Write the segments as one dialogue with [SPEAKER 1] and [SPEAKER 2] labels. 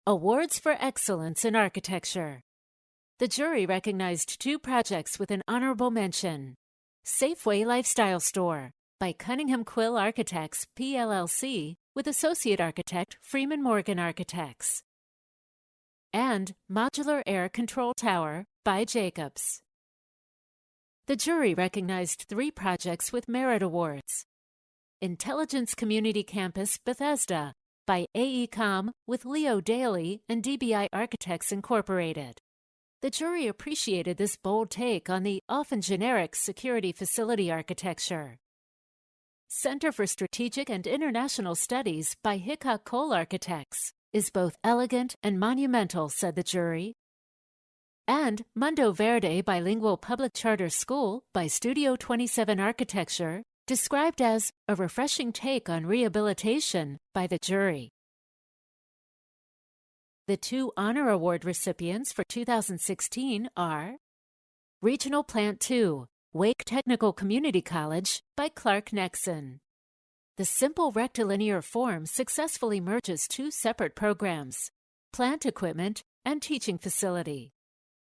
[SPEAKER 1] Awards for Excellence in Architecture. The jury recognized 2 projects with an honorable mention. Safeway Lifestyle Store by Cunningham Quill Architects, PLLC, with Associate Architect Freeman Morgan Architects. And Modular Air Control Tower by Jacobs. The jury recognized 3 projects with merit awards. Intelligence Community Campus Bethesda by AECOM with Leo Daly and DBI Architects Incorporated. The jury appreciated this bold take on the often generic security facility architecture. Center for Strategic and International Studies by Hickok Cole Architects is both elegant and monumental, said the jury. And Mundo Verde Bilingual Public Charter School by Studio 27 Architecture, described as a refreshing take on rehabilitation by the jury. The 2 Honor Award recipients for 2016 are Regional Plant 2, Wake Technical Community College by Clark Nexon. The simple rectilinear form successfully merges 2 separate programs, plant equipment and teaching facility.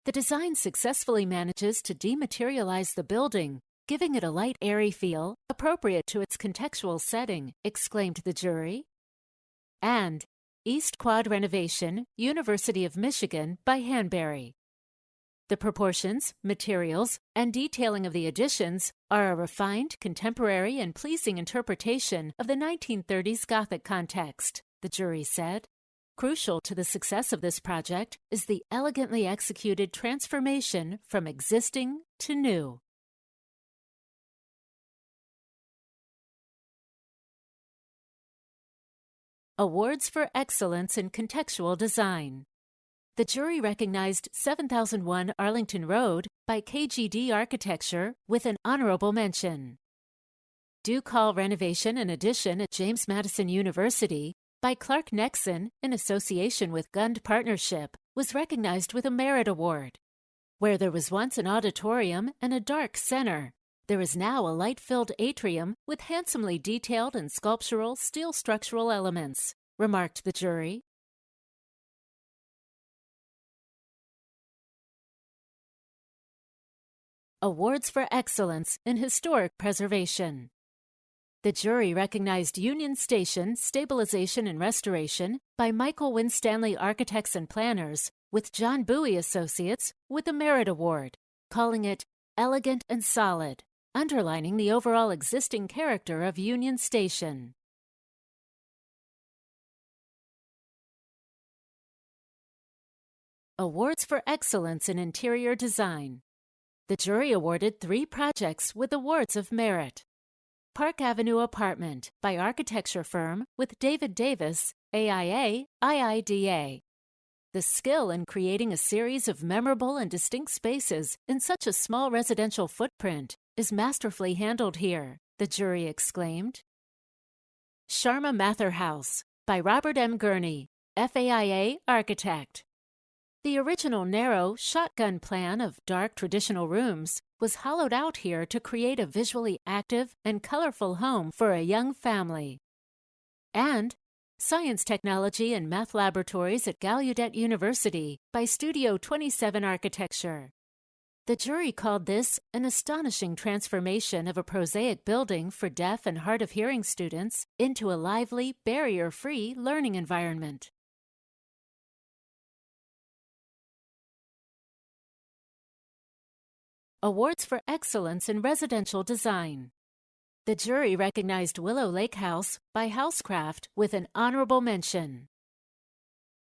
[SPEAKER 1] The design successfully manages to dematerialize the building, giving it a light, airy feel appropriate to its contextual setting, exclaimed the jury. And East Quad Renovation, University of Michigan by Hanbury. The proportions, materials, and detailing of the additions are a refined, contemporary, and pleasing interpretation of the 1930s Gothic context, the jury said. Crucial to the success of this project is the elegantly executed transformation from existing to new. Awards for Excellence in Contextual Design. The jury recognized 7001 Arlington Road by KGD Architecture with an honorable mention. Duke Hall Renovation and Addition at James Madison University by Clark Nexon in association with Gund Partnership was recognized with a merit award. Where there was once an auditorium and a dark center, there is now a light-filled atrium with handsomely detailed and sculptural steel structural elements, remarked the jury. Awards for Excellence in Historic Preservation. The jury recognized Union Station Stabilization and Restoration by Michael Winstanley Architects and Planners with John Bowie Associates with a Merit Award, calling it elegant and solid, underlining the overall existing character of Union Station. Awards for Excellence in Interior Design. The jury awarded 3 projects with awards of merit. Park Avenue Apartment by architecture firm with David Davis, AIA, IIDA. The skill in creating a series of memorable and distinct spaces in such a small residential footprint is masterfully handled here, the jury exclaimed. Sharma Mather House by Robert M. Gurney, FAIA architect. The original narrow shotgun plan of dark traditional rooms was hollowed out here to create a visually active and colorful home for a young family. And Science, Technology, and Math Laboratories at Gallaudet University by Studio 27 Architecture. The jury called this an astonishing transformation of a prosaic building for deaf and hard of hearing students into a lively, barrier-free learning environment. Awards for Excellence in Residential Design. The jury recognized Willow Lake House by Housecraft with an honorable mention.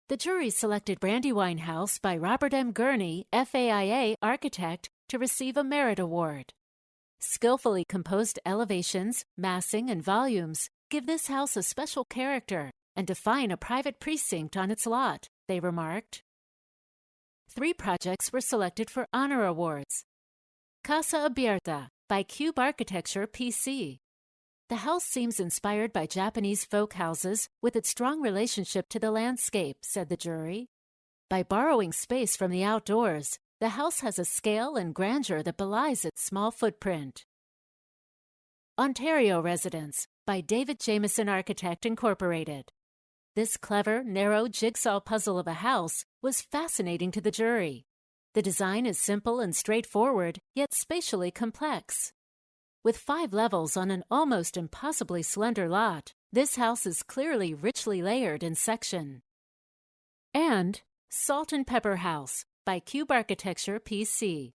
[SPEAKER 1] The jury selected Brandywine House by Robert M. Gurney, FAIA architect, to receive a merit award. Skillfully composed elevations, massing, and volumes give this house a special character and define a private precinct on its lot, they remarked. 3 projects were selected for honor awards. Casa Abierta by Cube Architecture PC. The house seems inspired by Japanese folk houses with its strong relationship to the landscape, said the jury. By borrowing space from the outdoors, the house has a scale and grandeur that belies its small footprint. Ontario Residence by David Jameson Architect Incorporated. This clever, narrow jigsaw puzzle of a house was fascinating to the jury. The design is simple and straightforward, yet spatially complex. With 5 levels on an almost impossibly slender lot, this house is clearly richly layered in section. And Salt and Pepper House by Cube Architecture PC.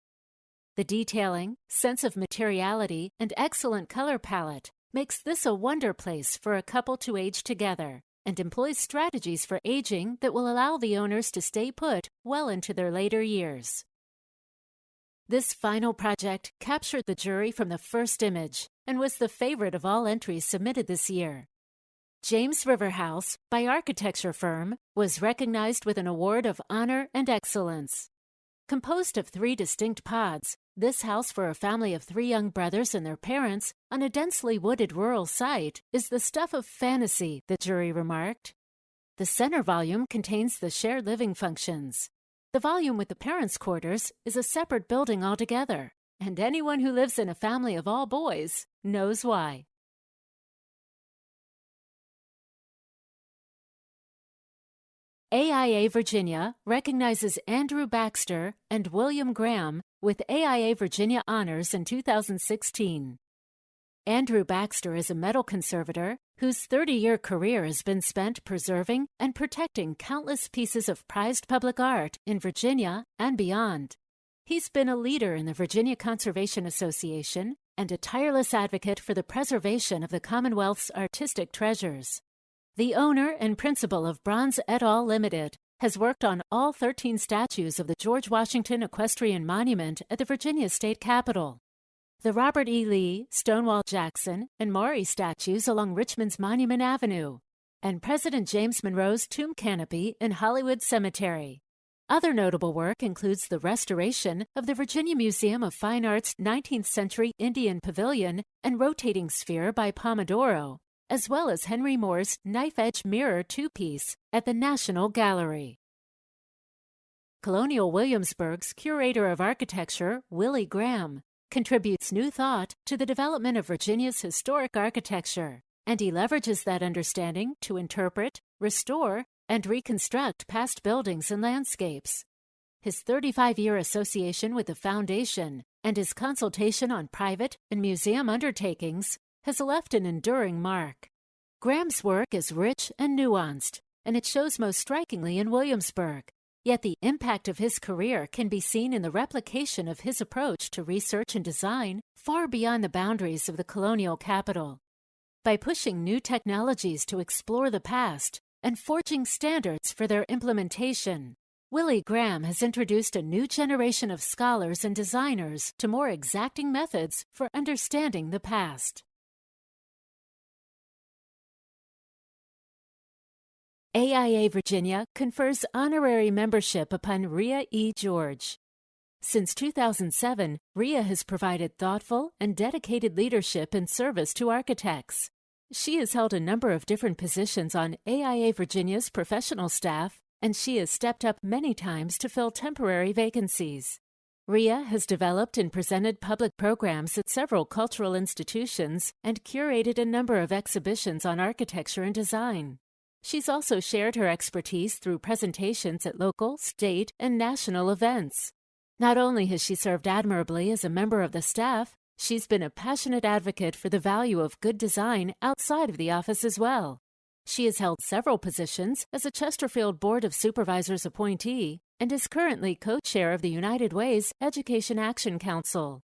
[SPEAKER 1] The detailing, sense of materiality, and excellent color palette makes this a wonder place for a couple to age together and employs strategies for aging that will allow the owners to stay put well into their later years. This final project captured the jury from the first image and was the favorite of all entries submitted this year. James River House, by architecture firm, was recognized with an award of honor and excellence. Composed of 3 distinct pods, this house for a family of 3 young brothers and their parents on a densely wooded rural site is the stuff of fantasy, the jury remarked. The center volume contains the shared living functions. The volume with the parents' quarters is a separate building altogether, and anyone who lives in a family of all boys knows why. AIA Virginia recognizes Andrew Baxter and William Graham with AIA Virginia Honors in 2016. Andrew Baxter is a metal conservator whose 30-year career has been spent preserving and protecting countless pieces of prized public art in Virginia and beyond. He's been a leader in the Virginia Conservation Association and a tireless advocate for the preservation of the Commonwealth's artistic treasures. The owner and principal of Bronze et al. Limited has worked on all 13 statues of the George Washington Equestrian Monument at the Virginia State Capitol, the Robert E. Lee, Stonewall Jackson, and Maury statues along Richmond's Monument Avenue, and President James Monroe's tomb canopy in Hollywood Cemetery. Other notable work includes the restoration of the Virginia Museum of Fine Arts 19th Century Indian Pavilion and rotating sphere by Pomodoro, as well as Henry Moore's knife-edge mirror 2-piece at the National Gallery. Colonial Williamsburg's curator of architecture, Willie Graham, contributes new thought to the development of Virginia's historic architecture, and he leverages that understanding to interpret, restore, and reconstruct past buildings and landscapes. His 35-year association with the Foundation and his consultation on private and museum undertakings has left an enduring mark. Graham's work is rich and nuanced, and it shows most strikingly in Williamsburg. Yet the impact of his career can be seen in the replication of his approach to research and design far beyond the boundaries of the colonial capital. By pushing new technologies to explore the past and forging standards for their implementation, Willie Graham has introduced a new generation of scholars and designers to more exacting methods for understanding the past. AIA Virginia confers honorary membership upon Rhea E. George. Since 2007, Rhea has provided thoughtful and dedicated leadership and service to architects. She has held a number of different positions on AIA Virginia's professional staff, and she has stepped up many times to fill temporary vacancies. Rhea has developed and presented public programs at several cultural institutions and curated a number of exhibitions on architecture and design. She's also shared her expertise through presentations at local, state, and national events. Not only has she served admirably as a member of the staff, she's been a passionate advocate for the value of good design outside of the office as well. She has held several positions as a Chesterfield Board of Supervisors appointee and is currently co-chair of the United Way's Education Action Council.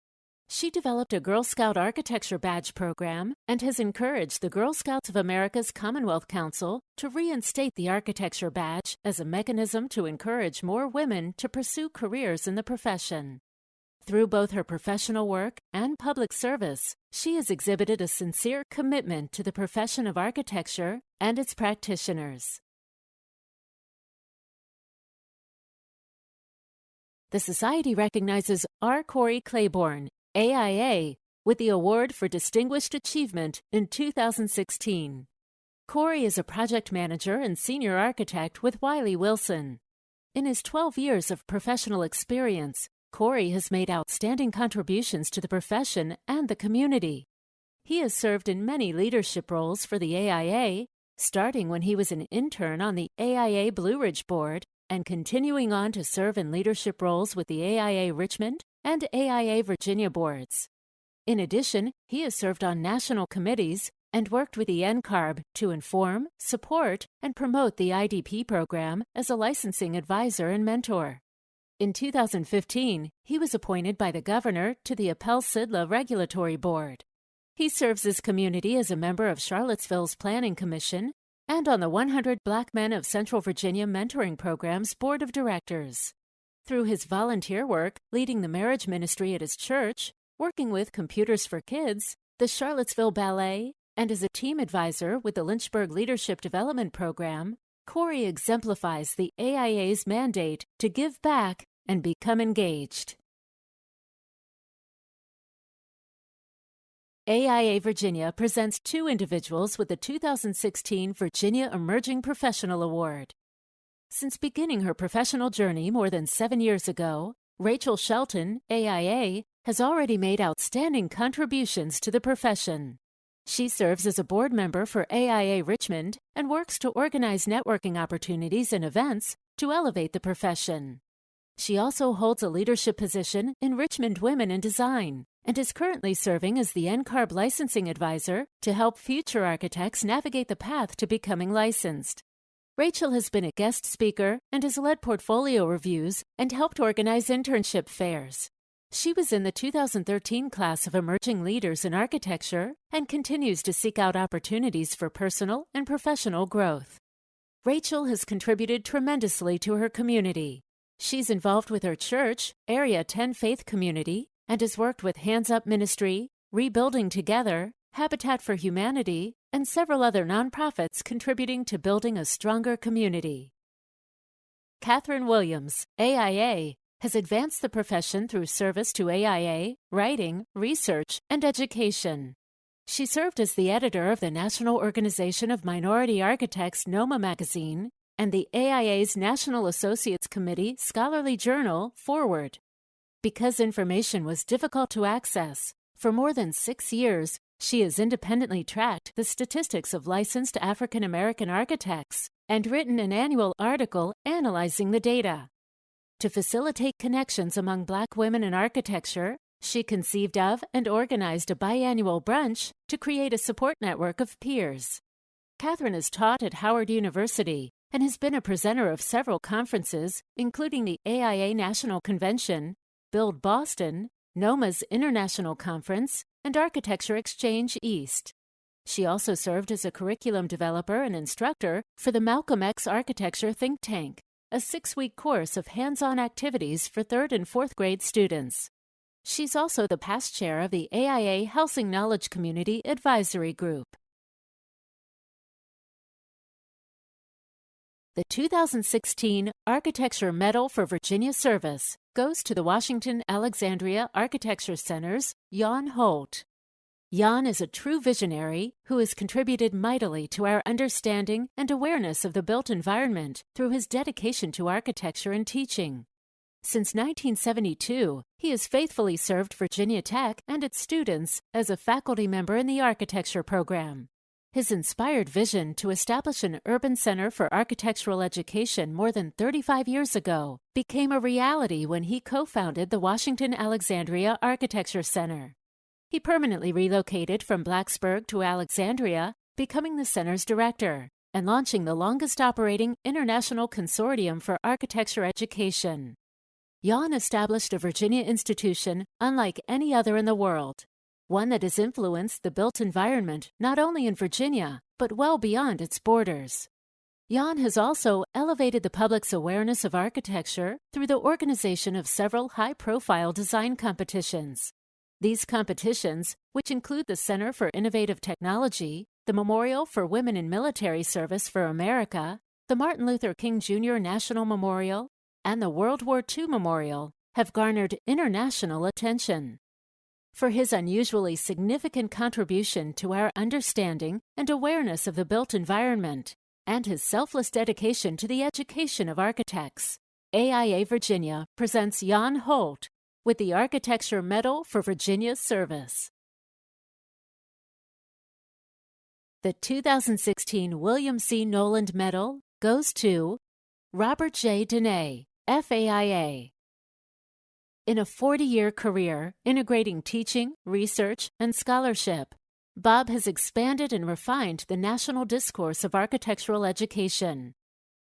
[SPEAKER 1] She developed a Girl Scout Architecture Badge program and has encouraged the Girl Scouts of America's Commonwealth Council to reinstate the Architecture Badge as a mechanism to encourage more women to pursue careers in the profession. Through both her professional work and public service, she has exhibited a sincere commitment to the profession of architecture and its practitioners. The Society recognizes R. Corey Claiborne, AIA, with the Award for Distinguished Achievement in 2016. Corey is a project manager and senior architect with Wiley Wilson. In his 12 years of professional experience, Corey has made outstanding contributions to the profession and the community. He has served in many leadership roles for the AIA, starting when he was an intern on the AIA Blue Ridge Board and continuing on to serve in leadership roles with the AIA Richmond and AIA Virginia boards. In addition, he has served on national committees and worked with the NCARB to inform, support, and promote the IDP program as a licensing advisor and mentor. In 2015, he was appointed by the governor to the Appel-Sidla Regulatory Board. He serves his community as a member of Charlottesville's Planning Commission and on the 100 Black Men of Central Virginia Mentoring Program's Board of Directors. Through his volunteer work leading the marriage ministry at his church, working with Computers for Kids, the Charlottesville Ballet, and as a team advisor with the Lynchburg Leadership Development Program, Corey exemplifies the AIA's mandate to give back and become engaged. AIA Virginia presents 2 individuals with the 2016 Virginia Emerging Professional Award. Since beginning her professional journey more than 7 years ago, Rachel Shelton, AIA, has already made outstanding contributions to the profession. She serves as a board member for AIA Richmond and works to organize networking opportunities and events to elevate the profession. She also holds a leadership position in Richmond Women in Design and is currently serving as the NCARB licensing advisor to help future architects navigate the path to becoming licensed. Rachel has been a guest speaker and has led portfolio reviews and helped organize internship fairs. She was in the 2013 class of Emerging Leaders in Architecture and continues to seek out opportunities for personal and professional growth. Rachel has contributed tremendously to her community. She's involved with her church, Area 10 Faith Community, and has worked with Hands Up Ministry, Rebuilding Together, Habitat for Humanity, and several other nonprofits contributing to building a stronger community. Catherine Williams, AIA, has advanced the profession through service to AIA, writing, research, and education. She served as the editor of the National Organization of Minority Architects NOMA magazine and the AIA's National Associates Committee scholarly journal Forward. Because information was difficult to access, for more than 6 years, she has independently tracked the statistics of licensed African American architects and written an annual article analyzing the data. To facilitate connections among Black women in architecture, she conceived of and organized a biannual brunch to create a support network of peers. Catherine has taught at Howard University and has been a presenter of several conferences, including the AIA National Convention, Build Boston, NOMA's International Conference, and Architecture Exchange East. She also served as a curriculum developer and instructor for the Malcolm X Architecture Think Tank, a 6-week course of hands-on activities for 3rd and 4th grade students. She's also the past chair of the AIA Housing Knowledge Community Advisory Group. The 2016 Architecture Medal for Virginia Service goes to the Washington Alexandria Architecture Center's Jan Holt. Jan is a true visionary who has contributed mightily to our understanding and awareness of the built environment through his dedication to architecture and teaching. Since 1972, he has faithfully served Virginia Tech and its students as a faculty member in the architecture program. His inspired vision to establish an urban center for architectural education more than 35 years ago became a reality when he co-founded the Washington Alexandria Architecture Center. He permanently relocated from Blacksburg to Alexandria, becoming the center's director, and launching the longest operating international consortium for architecture education. Jan established a Virginia institution unlike any other in the world, one that has influenced the built environment not only in Virginia, but well beyond its borders. Jan has also elevated the public's awareness of architecture through the organization of several high-profile design competitions. These competitions, which include the Center for Innovative Technology, the Memorial for Women in Military Service for America, the Martin Luther King Jr. National Memorial, and the World War II Memorial, have garnered international attention. For his unusually significant contribution to our understanding and awareness of the built environment, and his selfless dedication to the education of architects, AIA Virginia presents Jan Holt with the Architecture Medal for Virginia Service. The 2016 William C. Noland Medal goes to Robert J. Denay, FAIA. In a 40-year career integrating teaching, research, and scholarship, Bob has expanded and refined the national discourse of architectural education.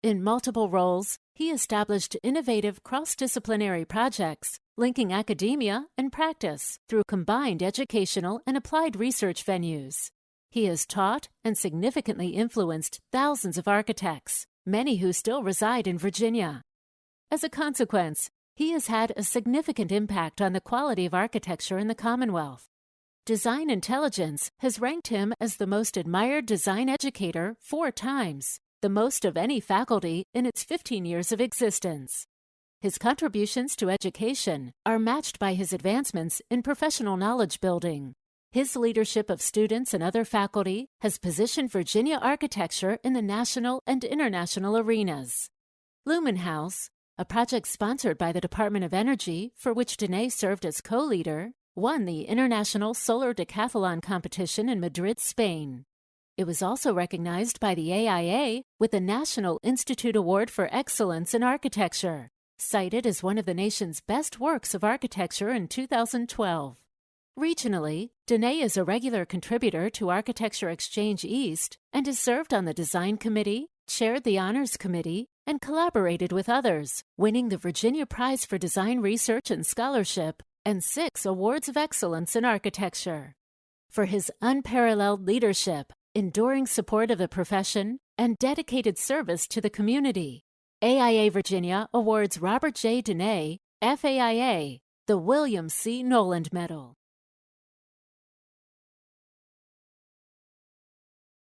[SPEAKER 1] In multiple roles, he established innovative cross-disciplinary projects linking academia and practice through combined educational and applied research venues. He has taught and significantly influenced thousands of architects, many who still reside in Virginia. As a consequence, he has had a significant impact on the quality of architecture in the Commonwealth. Design Intelligence has ranked him as the most admired design educator 4 times, the most of any faculty in its 15 years of existence. His contributions to education are matched by his advancements in professional knowledge building. His leadership of students and other faculty has positioned Virginia architecture in the national and international arenas. Lumen House, a project sponsored by the Department of Energy for which Denay served as co-leader, won the International Solar Decathlon competition in Madrid, Spain. It was also recognized by the AIA with the National Institute Award for Excellence in Architecture, cited as one of the nation's best works of architecture in 2012. Regionally, Denay is a regular contributor to Architecture Exchange East and has served on the Design Committee, chaired the Honors Committee, and collaborated with others, winning the Virginia Prize for Design Research and Scholarship and 6 Awards of Excellence in Architecture. For his unparalleled leadership, enduring support of the profession, and dedicated service to the community, AIA Virginia awards Robert J. Denay, FAIA, the William C. Noland Medal.